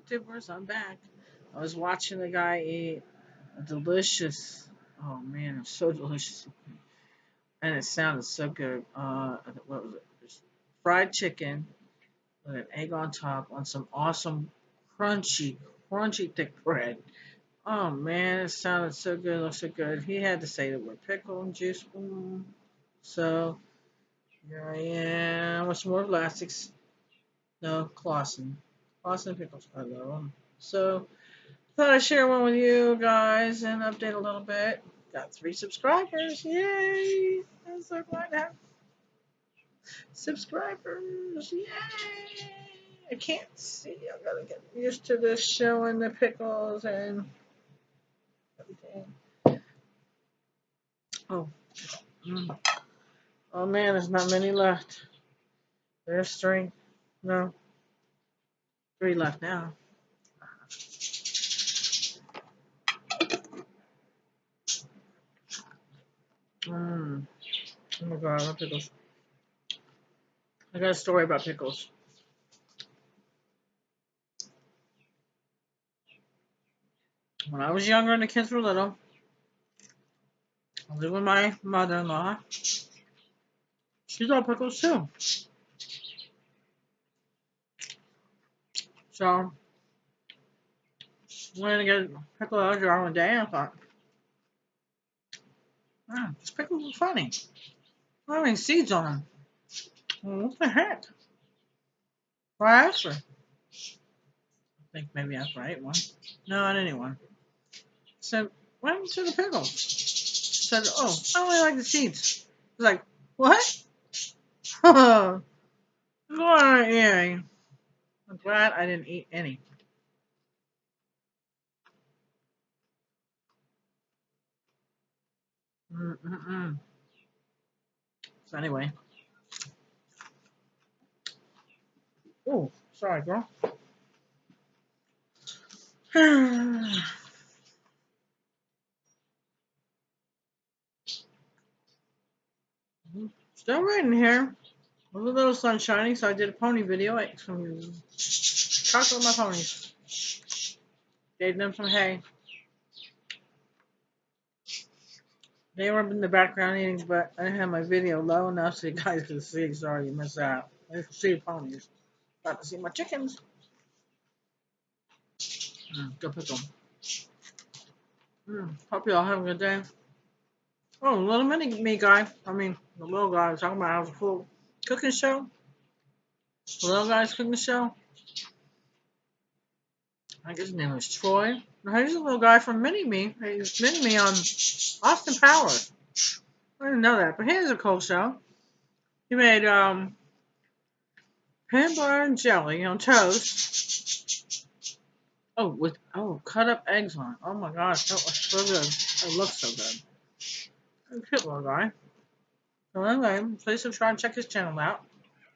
YouTubers, I'm back. I was watching a guy eat a delicious, oh man, it was so delicious. And it sounded so good. What was it? Just fried chicken with an egg on top on some awesome crunchy, crunchy thick bread. Oh man, it sounded so good, looked so good. He had to say the word pickle and juice. So here I am with some more elastics. No, Clausen. Clausen pickles. I love them. So thought I'd share one with you guys and update a little bit. Got 3 subscribers. Yay! I'm so glad to have subscribers. Yay! I can't see. I gotta get used to this showing the pickles and everything. Oh, mm. Oh man, there's not many left. There's 3. No, 3 left now. Mm. Oh my god, I love pickles. I got a story about pickles. When I was younger and the kids were little, I lived with my mother-in-law. She loved pickles too. So, I went to get a pickle out of jar one day and I thought, this pickles are funny. I mean, seeds on them. Well, what the heck? Well, I asked her. I think maybe after I ate one. No, I didn't eat one. I said, what happened to the pickles? She said, oh, I only like the seeds. I was like, what? Go on eating. I'm glad I didn't eat any. Mm-mm-mm. So anyway. Oh, sorry, girl. Still raining here. It was a little sunshiny, so I did a pony video. I ate some chocolate with my ponies. Gave them some hay. They were in the background eating, but I didn't have my video low enough so you guys could see. Sorry, you missed out. I could see the ponies. Got to see my chickens. Go pick them. Hope you all have a good day. Oh, little mini me guy. I mean, the little guy I was talking about. I was a full cooking show. The little guy's cooking show. I guess his name was Troy. No, he's a little guy from Mini Me. He's Mini Me on Austin Powers. I didn't know that, but he has a cool show. He made peanut butter and jelly on toast. Oh, with cut up eggs on it. Oh my gosh, that was so good. It looks so good. He's a cute little guy. So anyway, please subscribe and check his channel out.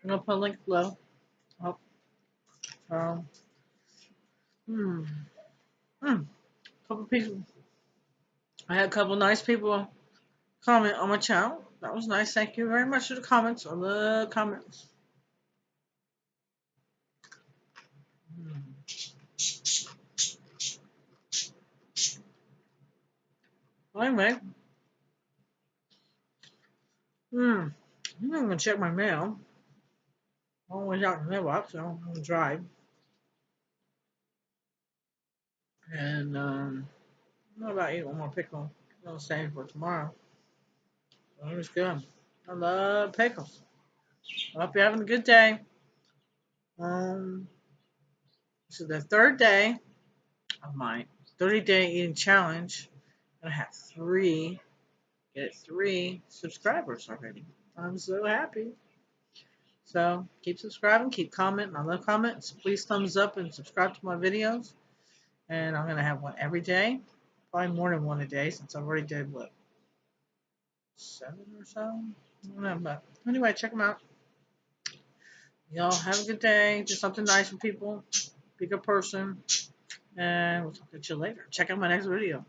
I'm gonna put a link below. Oh, um, hmm, couple people. I had a couple nice people comment on my channel. That was nice. Thank you very much for the comments on the comments. Well, anyway, I'm gonna check my mail. I'm always out in the mailbox, so I'm gonna drive. And I'm about to eat one more pickle. I'll save for tomorrow. So it was good. I love pickles. I hope you're having a good day. This is the 3rd day of my 30-day eating challenge. I have 3 subscribers already. I'm so happy. So keep subscribing, keep commenting. I love comments. Please thumbs up and subscribe to my videos. And I'm gonna have one every day. Probably more than one a day since I already did what 7 or so. I don't know, but anyway, check them out. Y'all have a good day. Do something nice for people. Be a good person. And we'll talk to you later. Check out my next video.